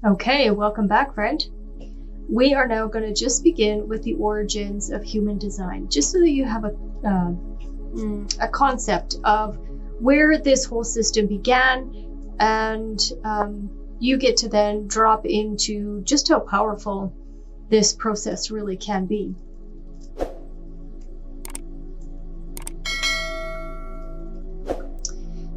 Okay, welcome back, friend. We are now going to just begin with the origins of human design, just so that you have a concept of where this whole system began, and you get to then drop into just how powerful this process really can be.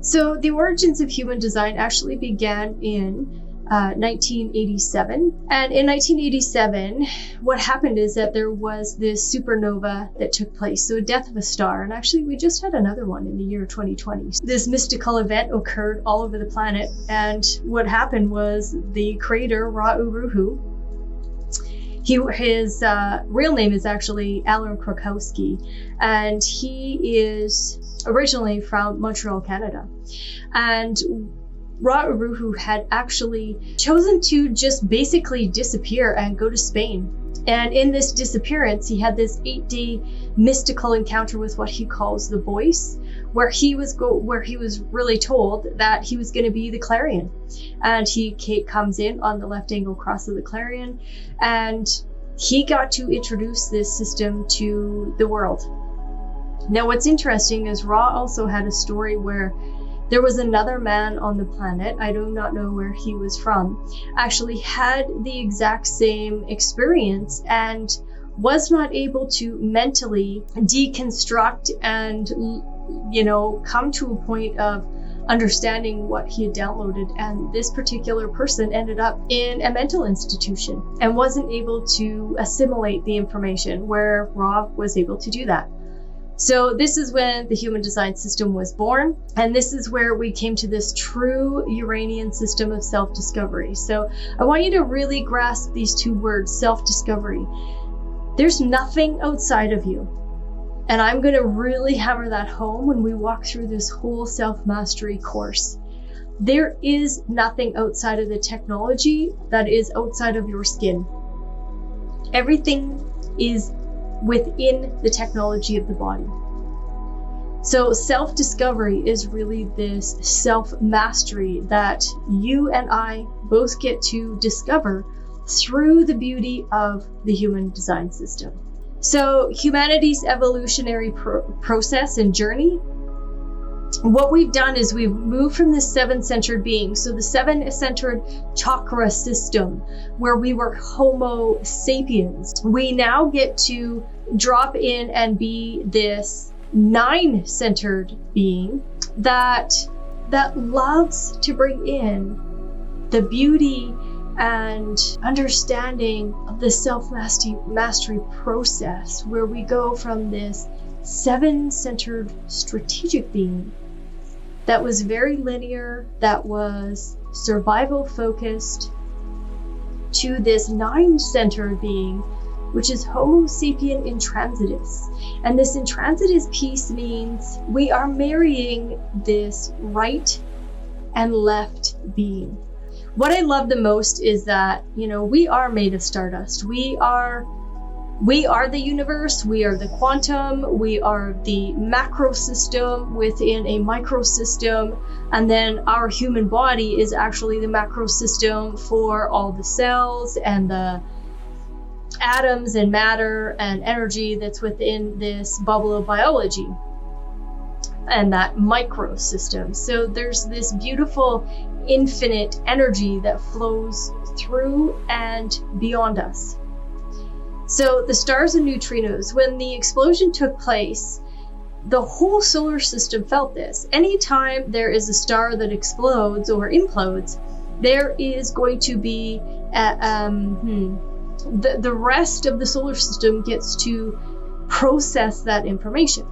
So the origins of human design actually began in 1987. And in 1987, what happened is that there was this supernova that took place, so a death of a star. And actually, we just had another one in the year 2020. This mystical event occurred all over the planet. And what happened was the creator, Ra-Uru-Hu, his real name is actually Alan Krakowski, and he is originally from Montreal, Canada. And Ra-Uru-Hu had actually chosen to just basically disappear and go to Spain. And in this disappearance, he had this 8-day mystical encounter with what he calls the voice, where he was really told that he was going to be the Clarion. And he comes in on the left angle cross of the Clarion, and he got to introduce this system to the world. Now, what's interesting is Ra also had a story where there was another man on the planet, I do not know where he was from, actually had the exact same experience and was not able to mentally deconstruct and, come to a point of understanding what he had downloaded. And this particular person ended up in a mental institution and wasn't able to assimilate the information, where Ra was able to do that. So this is when the human design system was born, and this is where we came to this true Uranian system of self-discovery. So I want you to really grasp these two words, self-discovery. There's nothing outside of you. And I'm going to really hammer that home when we walk through this whole self-mastery course. There is nothing outside of the technology that is outside of your skin. Everything is within the technology of the body. So self-discovery is really this self-mastery that you and I both get to discover through the beauty of the human design system. So humanity's evolutionary process and journey, what we've done is we've moved from this seven-centered being, so the seven-centered chakra system, where we were Homo sapiens. We now get to drop in and be this nine-centered being that loves to bring in the beauty and understanding of the self-mastery process, where we go from this seven-centered strategic being that was very linear, that was survival focused, to this nine-centered being, which is Homo sapien intransitus. And this intransitus piece means we are marrying this right and left being. What I love the most is that, we are made of stardust. We are the universe, we are the quantum, we are the macro system within a micro system, and then our human body is actually the macro system for all the cells and the atoms and matter and energy that's within this bubble of biology and that micro system. So there's this beautiful infinite energy that flows through and beyond us. So the stars and neutrinos, when the explosion took place, the whole solar system felt this. Anytime there is a star that explodes or implodes, there is going to be the rest of the solar system gets to process that information.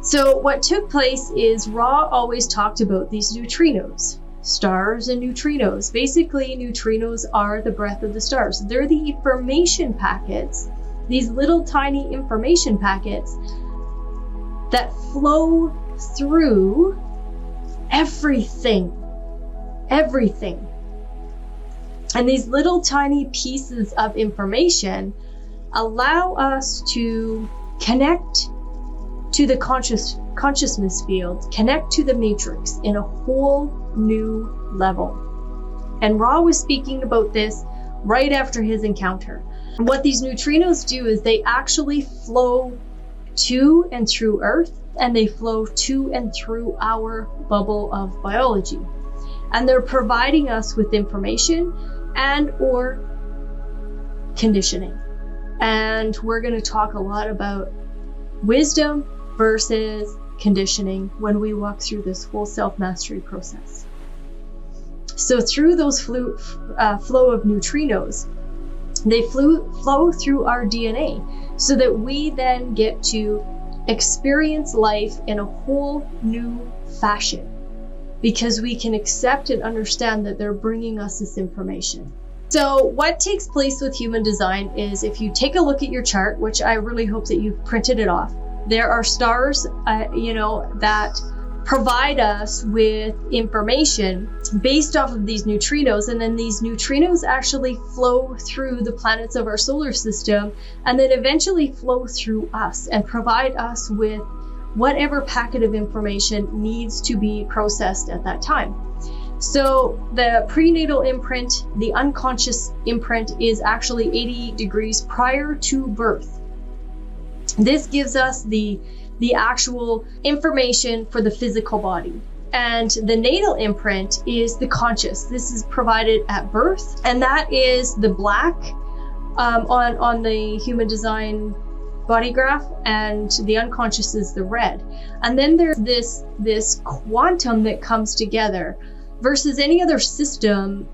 So what took place is Ra always talked about these neutrinos, stars and neutrinos. Basically, neutrinos are the breath of the stars. They're the information packets, these little tiny information packets that flow through everything. And these little tiny pieces of information allow us to connect to the consciousness field, connect to the matrix in a whole new level. And Ra was speaking about this right after his encounter. And what these neutrinos do is they actually flow to and through Earth, and they flow to and through our bubble of biology. And they're providing us with information and or conditioning. And we're going to talk a lot about wisdom versus conditioning when we walk through this whole self-mastery process. So through those flow of neutrinos, they flow through our DNA so that we then get to experience life in a whole new fashion, because we can accept and understand that they're bringing us this information. So what takes place with human design is, if you take a look at your chart, which I really hope that you've printed it off, there are stars, that provide us with information based off of these neutrinos, and then these neutrinos actually flow through the planets of our solar system and then eventually flow through us and provide us with whatever packet of information needs to be processed at that time. So the prenatal imprint, the unconscious imprint, is actually 80 degrees prior to birth. This gives us the actual information for the physical body. And the natal imprint is the conscious. This is provided at birth, and that is the black on the human design body graph, and the unconscious is the red. And then there's this quantum that comes together versus any other system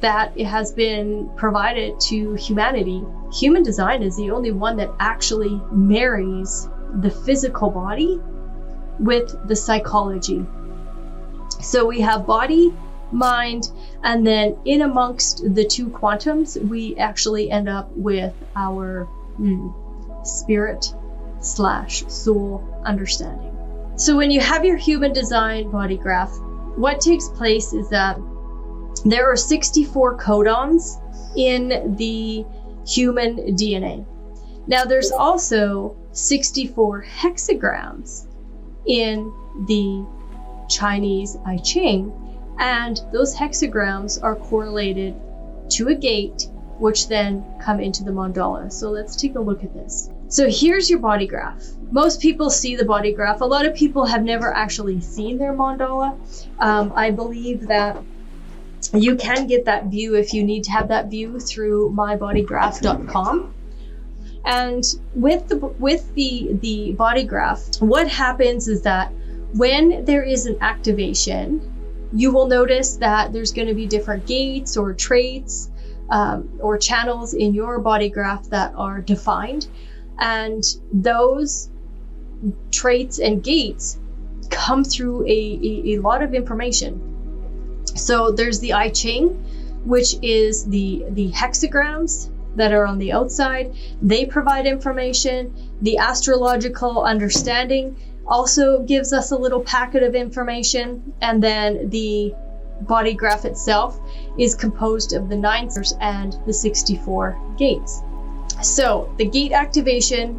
that has been provided to humanity. Human design is the only one that actually marries the physical body with the psychology. So we have body, mind, and then in amongst the two quantums, we actually end up with our spirit/soul understanding. So when you have your human design body graph, what takes place is that there are 64 codons in the human DNA. Now there's also 64 hexagrams in the Chinese I Ching, and those hexagrams are correlated to a gate, which then come into the mandala. So let's take a look at this. So here's your body graph. Most people see the body graph. A lot of people have never actually seen their mandala. I believe that you can get that view if you need to have that view through mybodygraph.com. And with the body graph, what happens is that when there is an activation, you will notice that there's going to be different gates or traits or channels in your body graph that are defined. And those traits and gates come through a lot of information. So there's the I Ching, which is the hexagrams that are on the outside. They provide information. The astrological understanding also gives us a little packet of information. And then the body graph itself is composed of the 9 stars and the 64 gates. So the gate activation,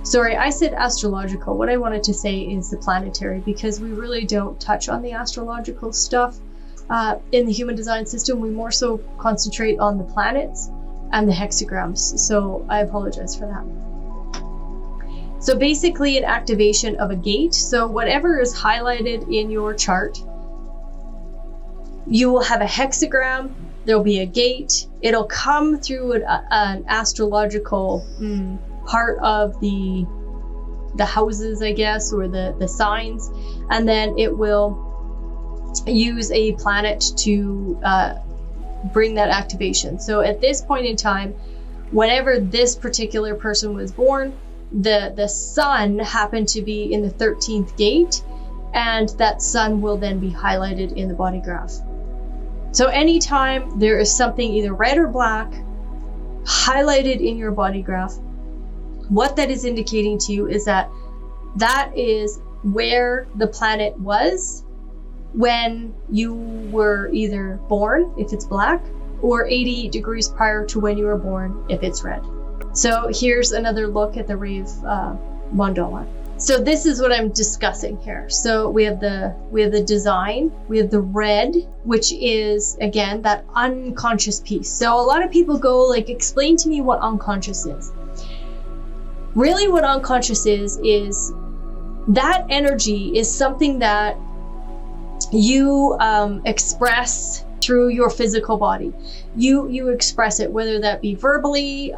sorry, I said astrological. What I wanted to say is the planetary, because we really don't touch on the astrological stuff in the human design system. We more so concentrate on the planets and the hexagrams. So I apologize for that. So basically an activation of a gate. So whatever is highlighted in your chart, you will have a hexagram, there'll be a gate, it'll come through an astrological part of the houses, I guess, or the signs, and then it will use a planet to bring that activation. So at this point in time, whenever this particular person was born, the sun happened to be in the 13th gate, and that sun will then be highlighted in the body graph. So anytime there is something either red or black highlighted in your body graph, what that is indicating to you is that that is where the planet was when you were either born, if it's black, or 80 degrees prior to when you were born, if it's red. So here's another look at the Rave mandala. So this is what I'm discussing here. So we have the design, we have the red, which is again that unconscious piece. So a lot of people go like, explain to me what unconscious is. Really what unconscious is that energy is something that you express through your physical body. You express it, whether that be verbally,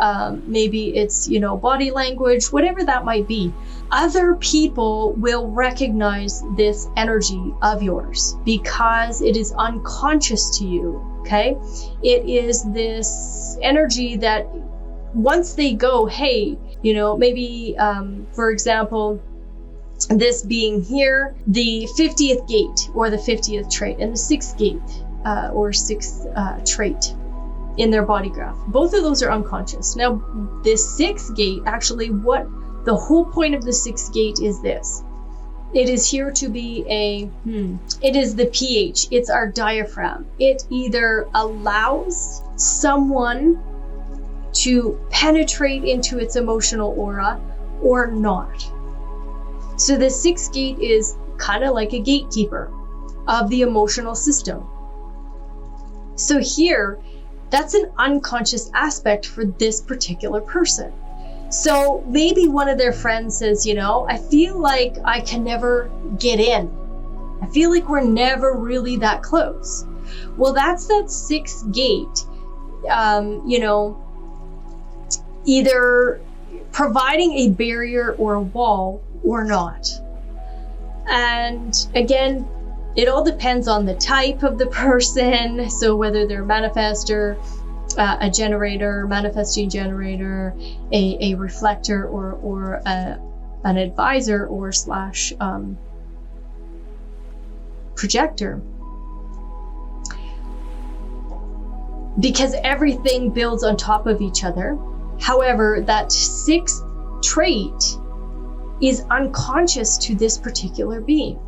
maybe it's, body language, whatever that might be. Other people will recognize this energy of yours because it is unconscious to you, okay? It is this energy that once they go, hey, maybe, for example, this being here, the 50th gate or the 50th trait and the 6th gate or 6th trait in their body graph. Both of those are unconscious. Now, this 6th gate, actually, what the whole point of the 6th gate is this. It is here to be it is the pH. It's our diaphragm. It either allows someone to penetrate into its emotional aura or not. So the 6th gate is kind of like a gatekeeper of the emotional system. So here, that's an unconscious aspect for this particular person. So maybe one of their friends says, I feel like I can never get in. I feel like we're never really that close. Well, that's that 6th gate, either providing a barrier or a wall or not. And again, it all depends on the type of the person. So whether they're a manifester, a generator, manifesting generator, a reflector, or an advisor or slash projector. Because everything builds on top of each other. However, that 6th trait is unconscious to this particular being.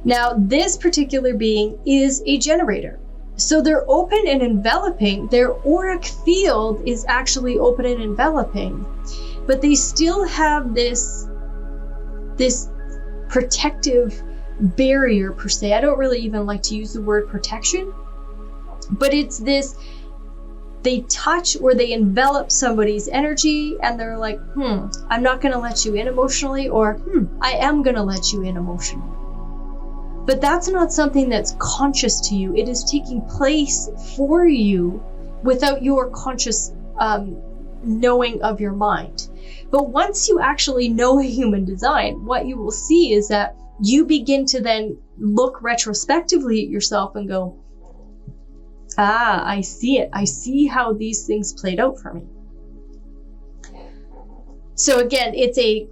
Now, this particular being is a generator. So they're open and enveloping. Their auric field is actually open and enveloping, but they still have this protective barrier per se. I don't really even like to use the word protection, but it's this, they touch or they envelop somebody's energy and they're like, I'm not going to let you in emotionally, or I am going to let you in emotionally. But that's not something that's conscious to you. It is taking place for you without your conscious knowing of your mind. But once you actually know human design, what you will see is that you begin to then look retrospectively at yourself and go, I see it. I see how these things played out for me. So again, it's a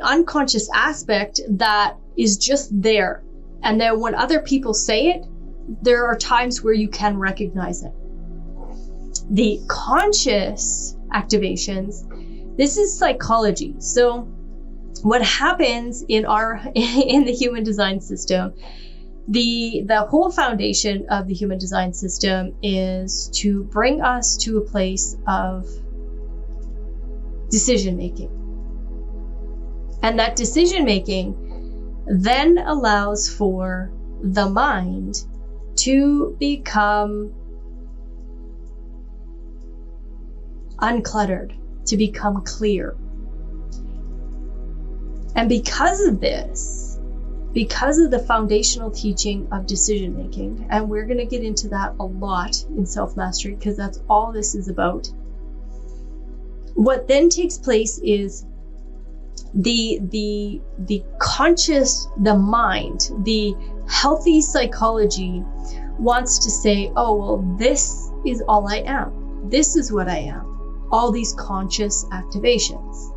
unconscious aspect that is just there. And then when other people say it, there are times where you can recognize it. The conscious activations, this is psychology. So what happens in the human design system, the whole foundation of the human design system is to bring us to a place of decision making. And that decision making then allows for the mind to become uncluttered, to become clear. And because of this, because of the foundational teaching of decision making, and we're going to get into that a lot in self-mastery because that's all this is about, what then takes place is the conscious, the mind, the healthy psychology wants to say, oh, well, this is all I am. This is what I am. All these conscious activations.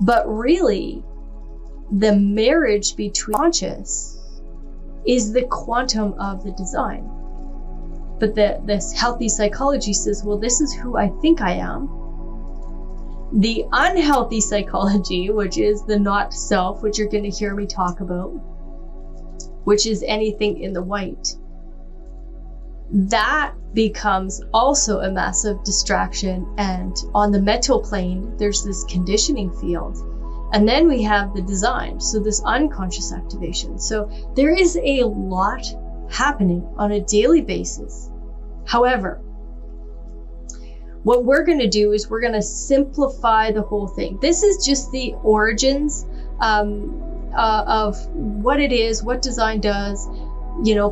But really, the marriage between conscious is the quantum of the design. But this healthy psychology says, well, this is who I think I am. The unhealthy psychology, which is the not self, which you're going to hear me talk about, which is anything in the white, that becomes also a massive distraction. And on the mental plane, there's this conditioning field. And then we have the design, so this unconscious activation. So there is a lot happening on a daily basis. However, what we're going to do is we're going to simplify the whole thing. This is just the origins of what it is, what design does,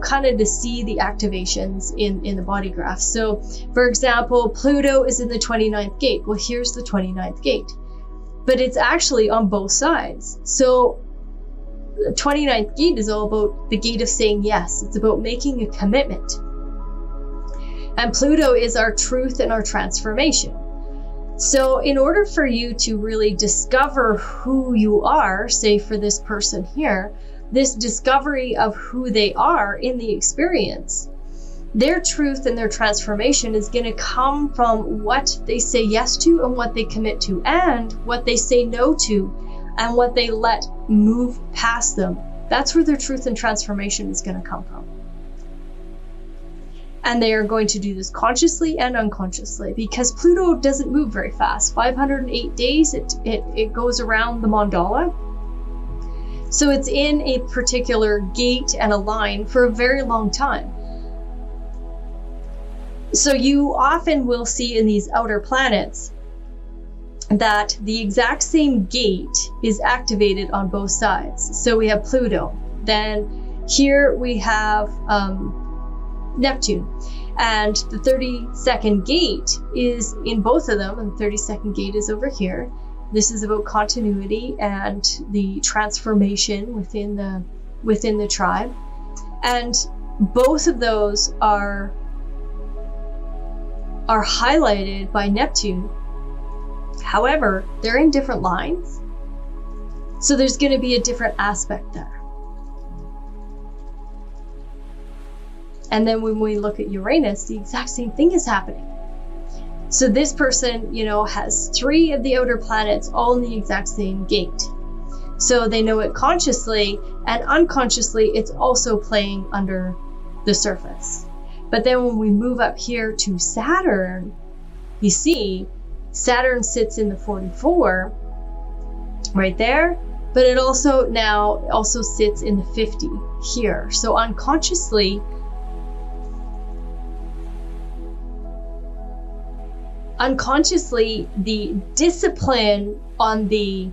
kind of to see the activations in the body graph. So, for example, Pluto is in the 29th gate. Well, here's the 29th gate. But it's actually on both sides. So the 29th gate is all about the gate of saying yes. It's about making a commitment. And Pluto is our truth and our transformation. So in order for you to really discover who you are, say for this person here, this discovery of who they are in the experience, their truth and their transformation is going to come from what they say yes to and what they commit to, and what they say no to and what they let move past them. That's where their truth and transformation is going to come from. And they are going to do this consciously and unconsciously, because Pluto doesn't move very fast. 508 days, it goes around the mandala. So it's in a particular gate and a line for a very long time. So you often will see in these outer planets that the exact same gate is activated on both sides. So we have Pluto. Then here we have Neptune. And the 32nd gate is in both of them, and the 32nd gate is over here. This is about continuity and the transformation within the tribe. And both of those are highlighted by Neptune. However, they're in different lines. So there's going to be a different aspect there. And then when we look at Uranus, the exact same thing is happening. So this person, has 3 of the outer planets all in the exact same gate. So they know it consciously, and unconsciously, it's also playing under the surface. But then when we move up here to Saturn, you see Saturn sits in the 44 right there, but it also sits in the 50 here. So unconsciously, the discipline on the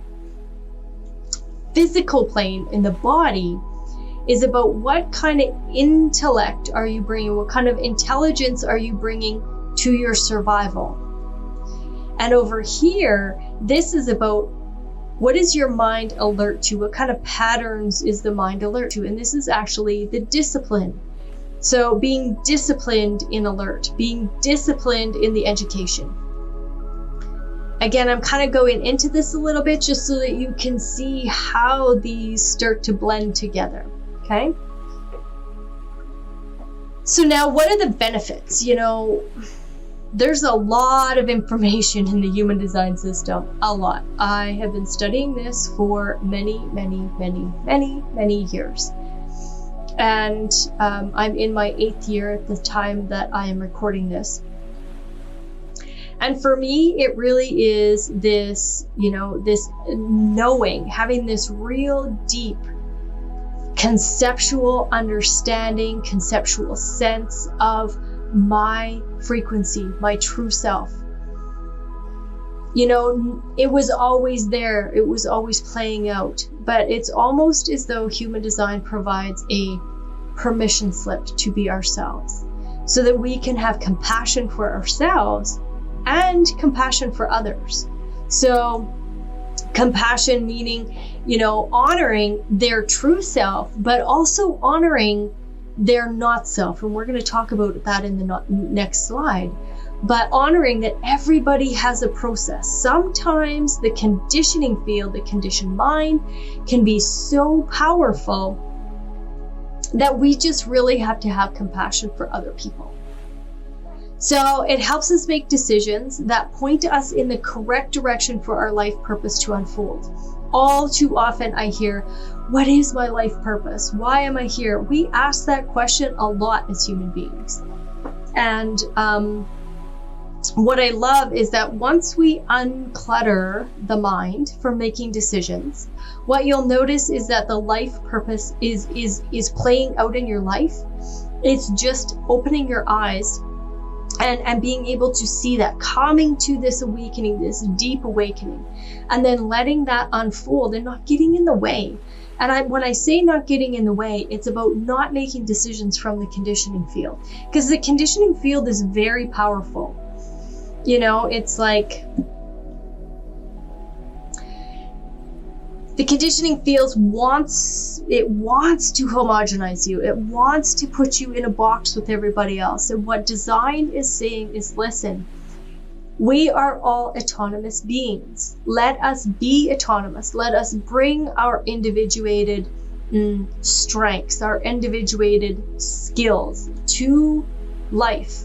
physical plane in the body is about what kind of intellect are you bringing, what kind of intelligence are you bringing to your survival. And over here, this is about what is your mind alert to, what kind of patterns is the mind alert to, and this is actually the discipline. So being disciplined in alert, being disciplined in the education. Again, I'm kind of going into this a little bit just so that you can see how these start to blend together, okay? So now what are the benefits? There's a lot of information in the human design system, a lot. I have been studying this for many years. And I'm in my 8th year at the time that I am recording this. And for me, it really is this, this knowing, having this real deep conceptual understanding, conceptual sense of my frequency, my true self. It was always there. It was always playing out. But it's almost as though human design provides a permission slip to be ourselves, so that we can have compassion for ourselves and compassion for others. So compassion meaning, honoring their true self, but also honoring their not self. And we're going to talk about that in the next slide. But honoring that everybody has a process. Sometimes the conditioning field, the conditioned mind, can be so powerful that we just really have to have compassion for other people. So it helps us make decisions that point us in the correct direction for our life purpose to unfold. All too often I hear, what is my life purpose? Why am I here? We ask that question a lot as human beings. And what I love is that once we unclutter the mind from making decisions, what you'll notice is that the life purpose is playing out in your life. It's just opening your eyes and being able to see that, coming to this awakening, this deep awakening, and then letting that unfold and not getting in the way. And when I say not getting in the way, it's about not making decisions from the conditioning field, because the conditioning field is very powerful. You know, it's like the conditioning field wants to homogenize you. It wants to put you in a box with everybody else. And what design is saying is, listen, we are all autonomous beings. Let us be autonomous. Let us bring our individuated strengths, our individuated skills to life.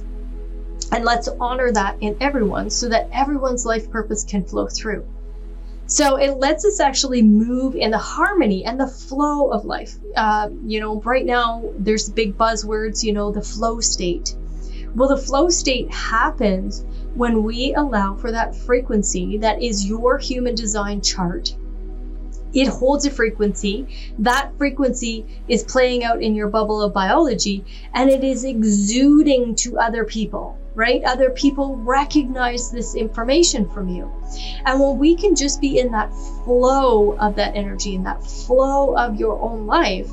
And let's honor that in everyone so that everyone's life purpose can flow through. So it lets us actually move in the harmony and the flow of life. Right now there's big buzzwords, the flow state. Well, the flow state happens when we allow for that frequency that is your human design chart. It holds a frequency. That frequency is playing out in your bubble of biology, and it is exuding to other people, right? Other people recognize this information from you. And when we can just be in that flow of that energy, in that flow of your own life,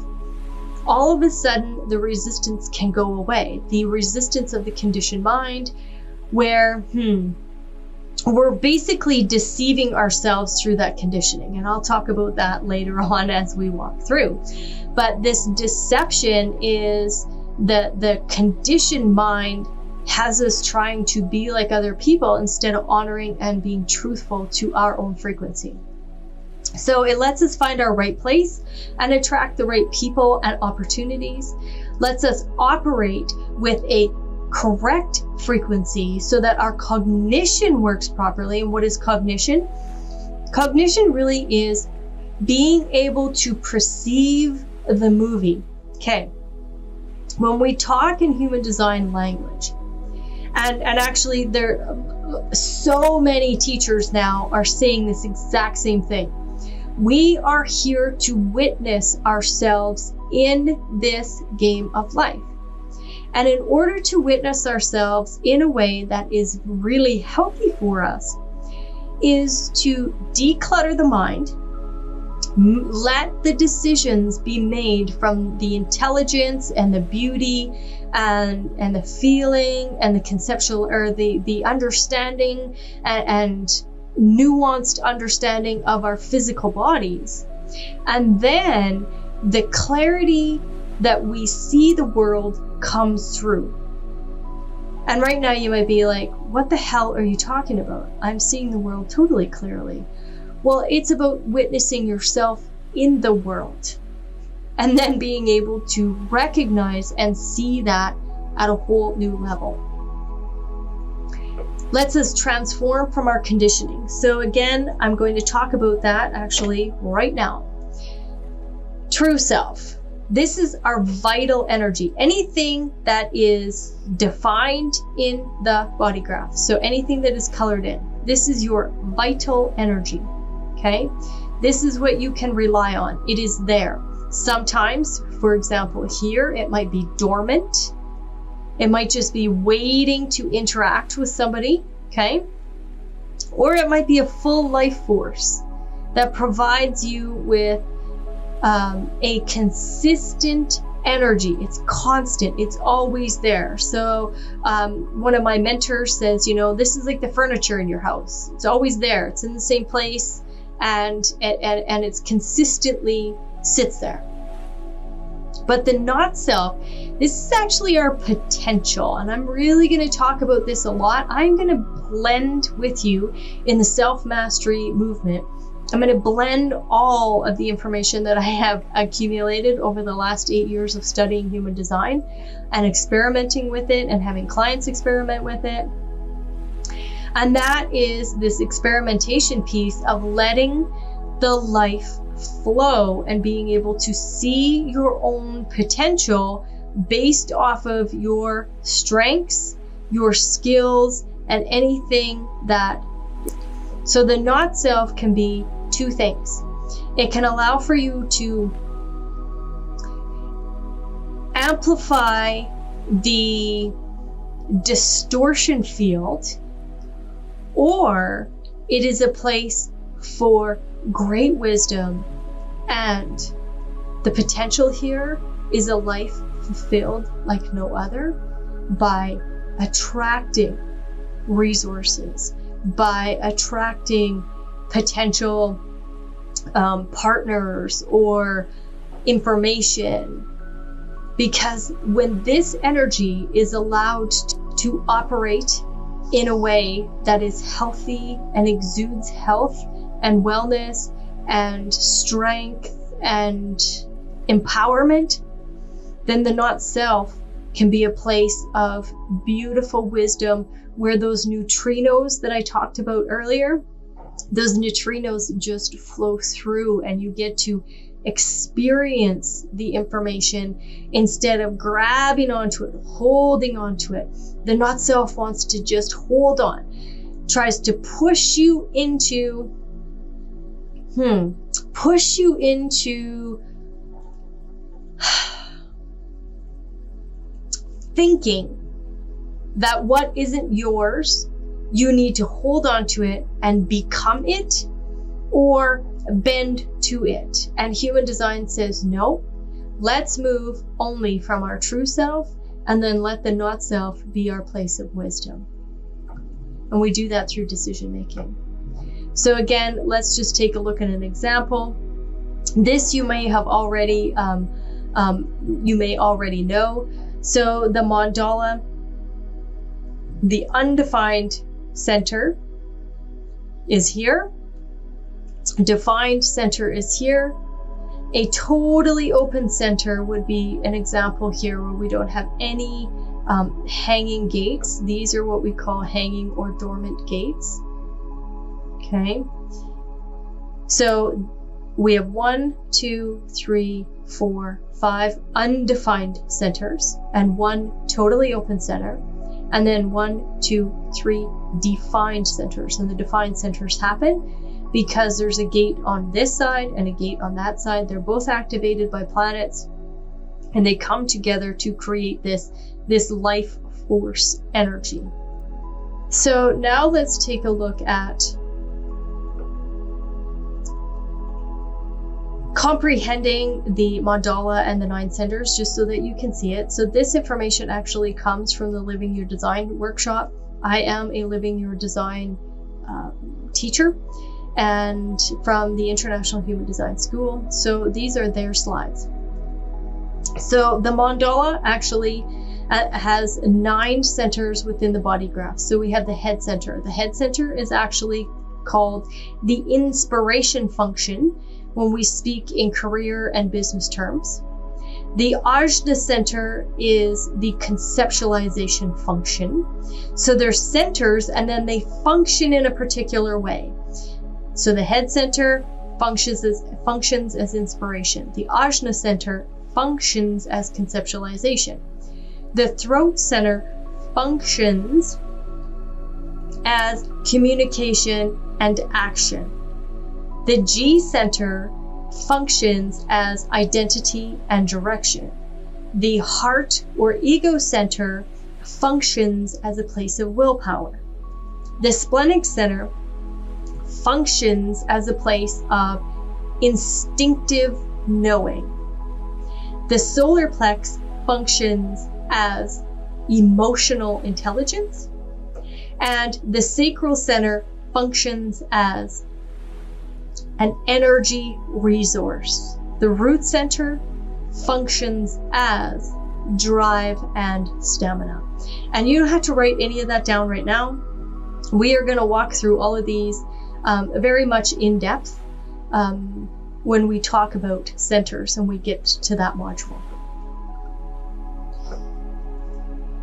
all of a sudden the resistance can go away. The resistance of the conditioned mind, where we're basically deceiving ourselves through that conditioning. And I'll talk about that later on as we walk through. But this deception is the conditioned mind has us trying to be like other people instead of honoring and being truthful to our own frequency. So it lets us find our right place and attract the right people and opportunities. Lets us operate with a correct frequency so that our cognition works properly. And what is cognition? Cognition really is being able to perceive the movie. Okay. When we talk in human design language, and actually there so many teachers now are saying this exact same thing. We are here to witness ourselves in this game of life. And in order to witness ourselves in a way that is really healthy for us, is to declutter the mind, let the decisions be made from the intelligence and the beauty and the feeling and the conceptual, or the understanding and nuanced understanding of our physical bodies. And then the clarity that we see the world comes through. And right now you might be like, what the hell are you talking about? I'm seeing the world totally clearly. Well, it's about witnessing yourself in the world and then being able to recognize and see that at a whole new level. Lets us transform from our conditioning. So again, I'm going to talk about that actually right now. True self. This is our vital energy. Anything that is defined in the bodygraph. So anything that is colored in. This is your vital energy. Okay? This is what you can rely on. It is there. Sometimes, for example, here, it might be dormant. It might just be waiting to interact with somebody. Okay? Or it might be a full life force that provides you with a consistent energy. It's constant. It's always there. So one of my mentors says, this is like the furniture in your house. It's always there. It's in the same place, and it's consistently sits there. But the not self, this is actually our potential. And I'm really going to talk about this a lot. I'm going to blend with you in the self-mastery movement. I'm going to blend all of the information that I have accumulated over the last 8 years of studying human design and experimenting with it and having clients experiment with it. And that is this experimentation piece of letting the life flow and being able to see your own potential based off of your strengths, your skills, and anything that. So the not self can be two things. It can allow for you to amplify the distortion field, or it is a place for great wisdom, and the potential here is a life fulfilled like no other by attracting resources, by attracting potential partners or information. Because when this energy is allowed to operate in a way that is healthy and exudes health and wellness and strength and empowerment, then the not self can be a place of beautiful wisdom where those neutrinos that I talked about earlier, those neutrinos just flow through and you get to experience the information instead of grabbing onto it, holding onto it. The not self wants to just hold on, tries to push you into thinking that what isn't yours, you need to hold on to it and become it or bend to it. And human design says, no, let's move only from our true self and then let the not self be our place of wisdom. And we do that through decision making. So again, let's just take a look at an example. This you may have already, you may already know. So the mandala, the undefined center is here. Defined center is here. A totally open center would be an example here where we don't have any hanging gates. These are what we call hanging or dormant gates. Okay. So we have 1, 2, 3, 4, 5 undefined centers and 1 totally open center. And then 1, 2, 3 defined centers. And the defined centers happen because there's a gate on this side and a gate on that side. They're both activated by planets and they come together to create this life force energy. So now let's take a look at comprehending the mandala and the 9 centers, just so that you can see it. So this information actually comes from the Living Your Design workshop. I am a Living Your Design teacher and from the International Human Design School. So these are their slides. So the mandala actually has 9 centers within the body graph. So we have the head center. The head center is actually called the inspiration function when we speak in career and business terms. The ajna center is the conceptualization function. So they're centers and then they function in a particular way. So the head center functions as inspiration. The ajna center functions as conceptualization. The throat center functions as communication and action. The G center functions as identity and direction. The heart or ego center functions as a place of willpower. The splenic center functions as a place of instinctive knowing. The solar plex functions as emotional intelligence. And the sacral center functions as an energy resource. The root center functions as drive and stamina. And you don't have to write any of that down right now. We are going to walk through all of these very much in depth when we talk about centers and we get to that module.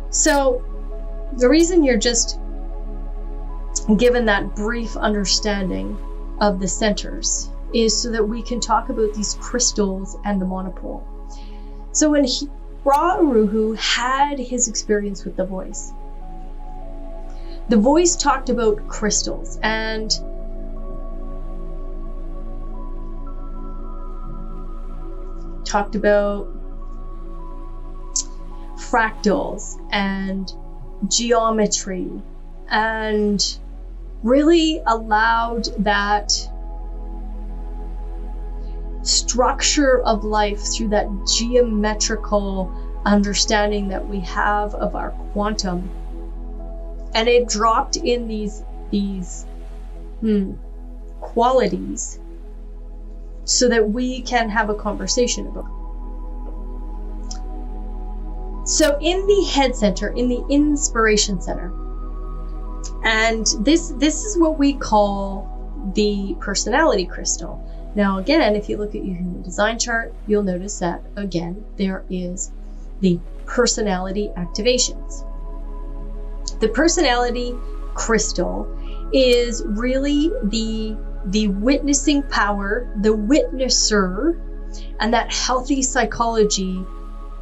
So the reason you're just given that brief understanding of the centers is so that we can talk about these crystals and the monopole. So when Ra-Uruhu had his experience with the voice. The voice talked about crystals and talked about fractals and geometry, and really allowed that structure of life through that geometrical understanding that we have of our quantum. And it dropped in these qualities so that we can have a conversation about it. So in the head center, in the inspiration center, and this is what we call the personality crystal. Now again, if you look at your human design chart, you'll notice that again there is the personality activations. The personality crystal is really the witnessing power, the witnesser, and that healthy psychology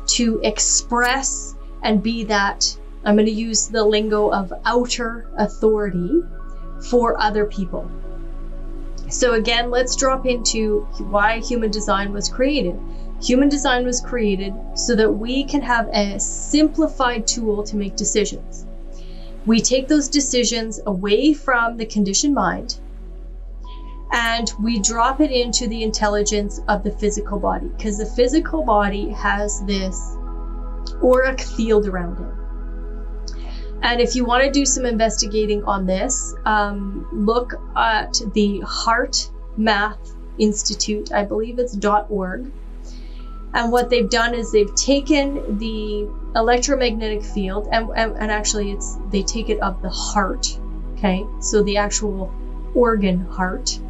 to express and be that, I'm going to use the lingo of outer authority for other people. So again, let's drop into why human design was created. Human design was created so that we can have a simplified tool to make decisions. We take those decisions away from the conditioned mind and we drop it into the intelligence of the physical body, because the physical body has this auric field around it. And if you want to do some investigating on this, look at the Heart Math Institute, I believe it's .org. And what they've done is they've taken the electromagnetic field, and actually they take it of the heart, okay? So the actual organ heart.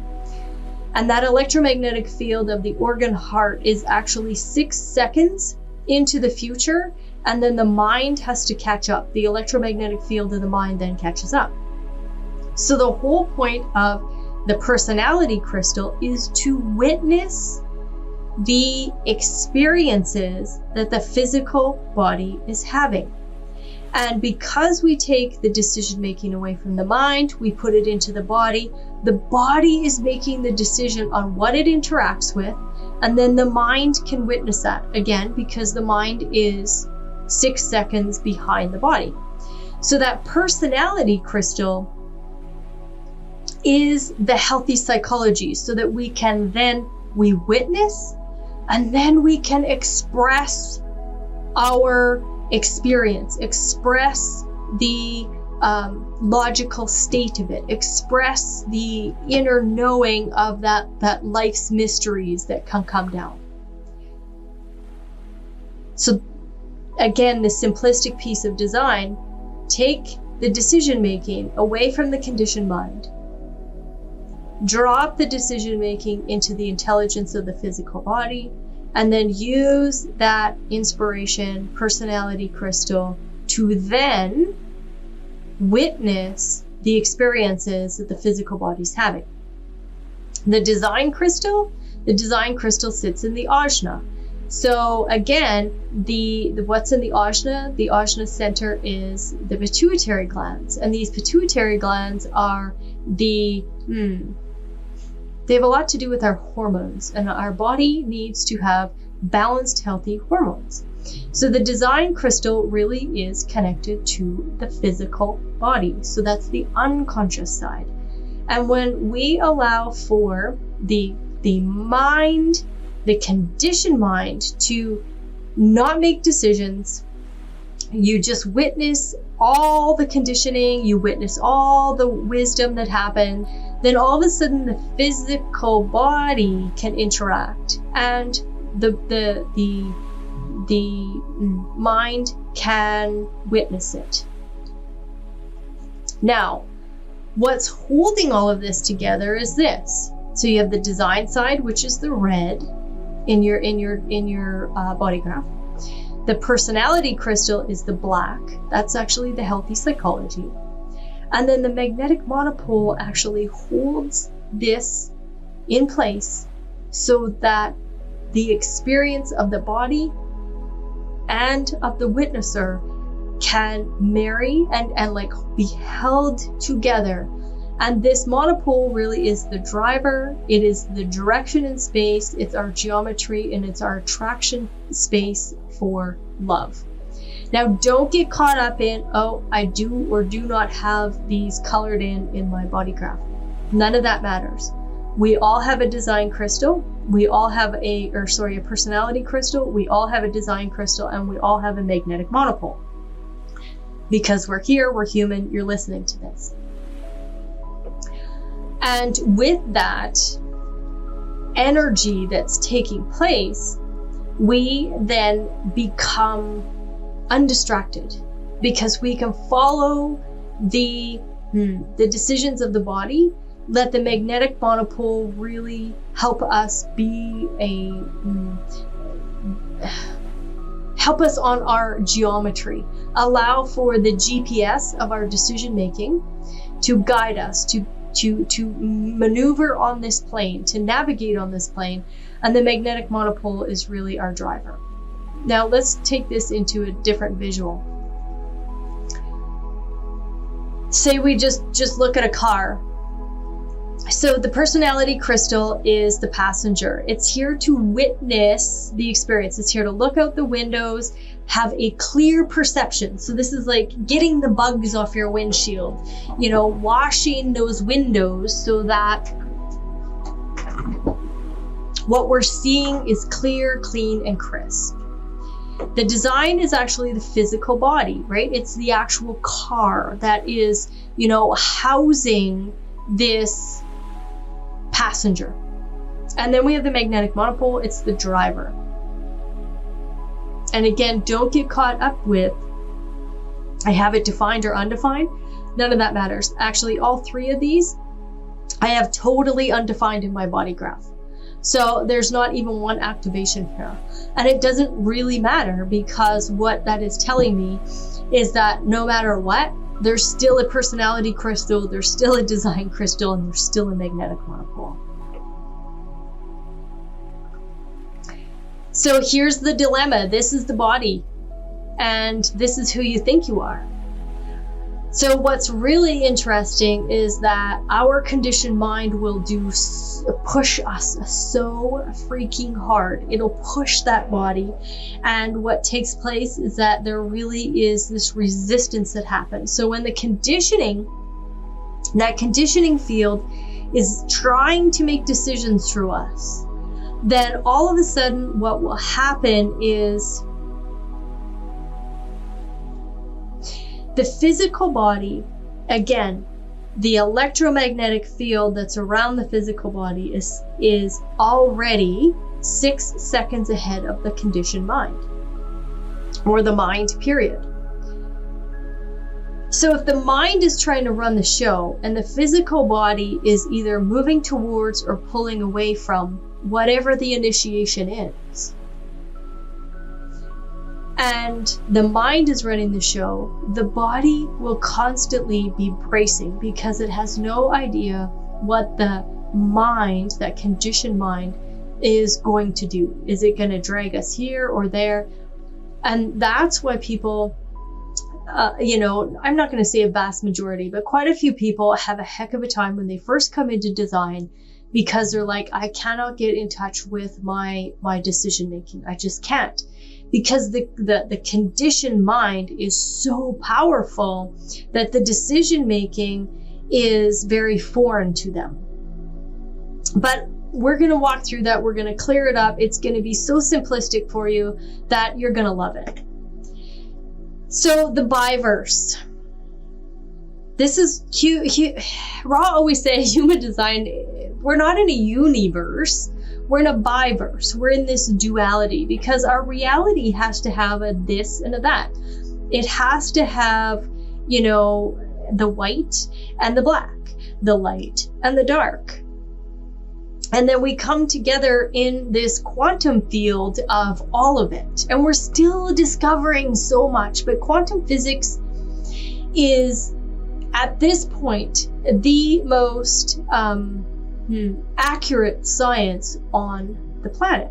And that electromagnetic field of the organ heart is actually 6 seconds into the future, and then the mind has to catch up. The electromagnetic field of the mind then catches up. So the whole point of the personality crystal is to witness the experiences that the physical body is having. And because we take the decision making away from the mind, we put it into the body is making the decision on what it interacts with, and then the mind can witness that again, because the mind is 6 seconds behind the body. So that personality crystal is the healthy psychology, so that we witness and then we can express our experience, express the logical state of it, express the inner knowing of that life's mysteries that can come down. So again, the simplistic piece of design, take the decision making away from the conditioned mind, drop the decision making into the intelligence of the physical body, and then use that inspiration personality crystal to then witness the experiences that the physical body's having. The design crystal sits in the ajna. So again, the what's in the ajna? The ajna center is the pituitary glands, and these pituitary glands are they have a lot to do with our hormones, and our body needs to have balanced, healthy hormones. So the design crystal really is connected to the physical body. So that's the unconscious side. And when we allow for the mind, the conditioned mind, to not make decisions, you just witness all the conditioning, you witness all the wisdom that happened, then all of a sudden the physical body can interact, and the mind can witness it. Now, what's holding all of this together is this. So you have the design side, which is the red in your body graph. The personality crystal is the black. That's actually the healthy psychology. And then the magnetic monopole actually holds this in place so that the experience of the body and of the witnesser can marry and like be held together. And this monopole really is the driver. It is the direction in space. It's our geometry, and it's our attraction space for love. Now, don't get caught up in, oh, I do or do not have these colored in my body graph. None of that matters. We all have a design crystal. We all have a personality crystal. We all have a design crystal, and we all have a magnetic monopole. Because we're here, we're human, you're listening to this. And with that energy that's taking place, we then become undistracted, because we can follow the decisions of the body. Let the magnetic monopole really help us help us on our geometry. Allow for the GPS of our decision making to guide us, to maneuver on this plane, to navigate on this plane, and the magnetic monopole is really our driver. Now let's take this into a different visual. Say we just look at a car. So the personality crystal is the passenger. It's here to witness the experience. It's here to look out the windows, have a clear perception. So this is like getting the bugs off your windshield, washing those windows so that what we're seeing is clear, clean, and crisp. The design is actually the physical body, right? It's the actual car that is, housing this passenger. And then we have the magnetic monopole. It's the driver. And again, don't get caught up with, I have it defined or undefined. None of that matters. Actually, all three of these, I have totally undefined in my body graph. So there's not even one activation here. And it doesn't really matter, because what that is telling me is that no matter what, there's still a personality crystal, there's still a design crystal, and there's still a magnetic monopole. So here's the dilemma. This is the body, and this is who you think you are. So what's really interesting is that our conditioned mind will push us so freaking hard. It'll push that body. And what takes place is that there really is this resistance that happens. So when that conditioning field is trying to make decisions through us, then all of a sudden what will happen is the physical body, again, the electromagnetic field that's around the physical body is already 6 seconds ahead of the conditioned mind, or the mind, period. So if the mind is trying to run the show and the physical body is either moving towards or pulling away from whatever the initiation is, and the mind is running the show, the body will constantly be bracing, because it has no idea what the mind, that conditioned mind, is going to do. Is it going to drag us here or there? And that's why people, I'm not going to say a vast majority, but quite a few people have a heck of a time when they first come into design, because they're like, I cannot get in touch with my decision making. I just can't. Because the conditioned mind is so powerful that the decision making is very foreign to them. But we're going to walk through that. We're going to clear it up. It's going to be so simplistic for you that you're going to love it. So the biverse. This is cute. Ra always says human design, we're not in a universe. We're in a biverse. We're in this duality, because our reality has to have a this and a that. It has to have, the white and the black, the light and the dark. And then we come together in this quantum field of all of it. And we're still discovering so much, but quantum physics is, at this point, the most accurate science on the planet.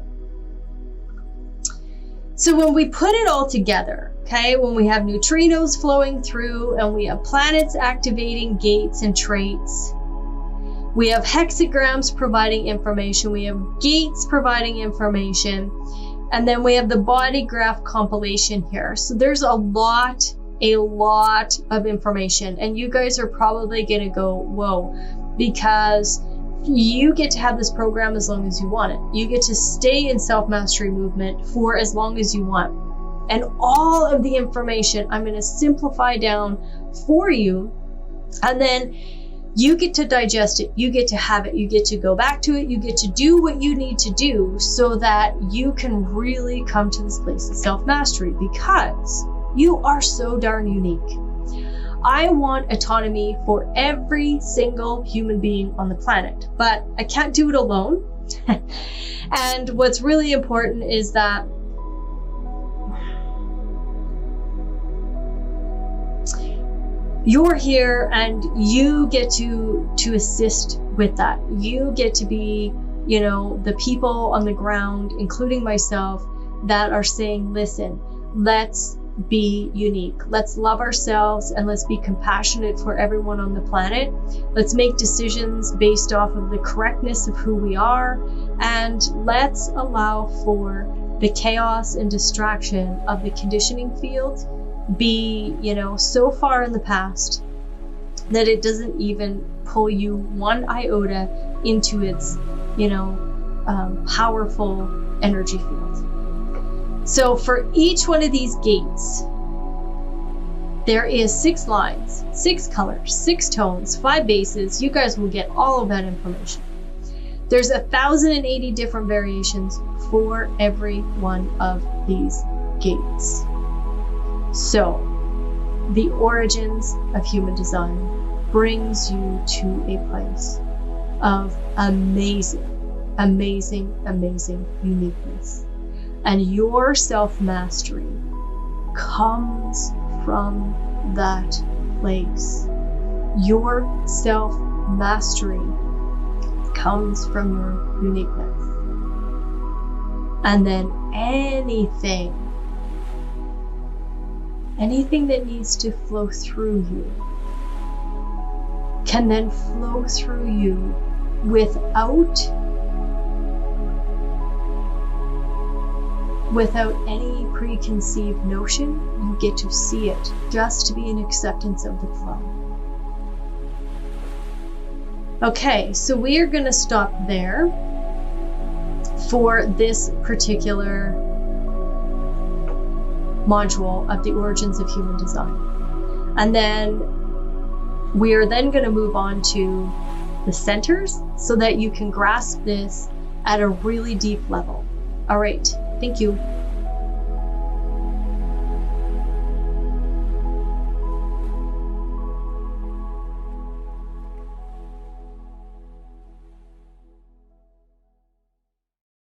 So when we put it all together, okay, when we have neutrinos flowing through and we have planets activating gates and traits, we have hexagrams providing information, we have gates providing information, and then we have the body graph compilation here. So there's a lot of information, and you guys are probably gonna go, whoa, because you get to have this program as long as you want it. You get to stay in self-mastery movement for as long as you want. And all of the information I'm gonna simplify down for you, and then you get to digest it, you get to have it, you get to go back to it, you get to do what you need to do so that you can really come to this place of self-mastery, because you are so darn unique. I want autonomy for every single human being on the planet, but I can't do it alone. And what's really important is that you're here and you get to assist with that. You get to be, you know, the people on the ground, including myself, that are saying, listen, let's be unique. Let's love ourselves and let's be compassionate for everyone on the planet. Let's make decisions based off of the correctness of who we are, and let's allow for the chaos and distraction of the conditioning field be, you know, so far in the past that it doesn't even pull you one iota into its, you know, powerful energy field. So for each one of these gates, there is 6 lines, 6 colors, 6 tones, 5 bases. You guys will get all of that information. There's 1,080 different variations for every one of these gates. So the origins of human design brings you to a place of amazing, amazing, amazing uniqueness. And your self-mastery comes from that place. Your self-mastery comes from your uniqueness. And then anything that needs to flow through you can then flow through you without any preconceived notion. You get to see it, just to be in acceptance of the flow. Okay, so we are going to stop there for this particular module of the origins of human design. And then we are then going to move on to the centers so that you can grasp this at a really deep level. All right. Thank you.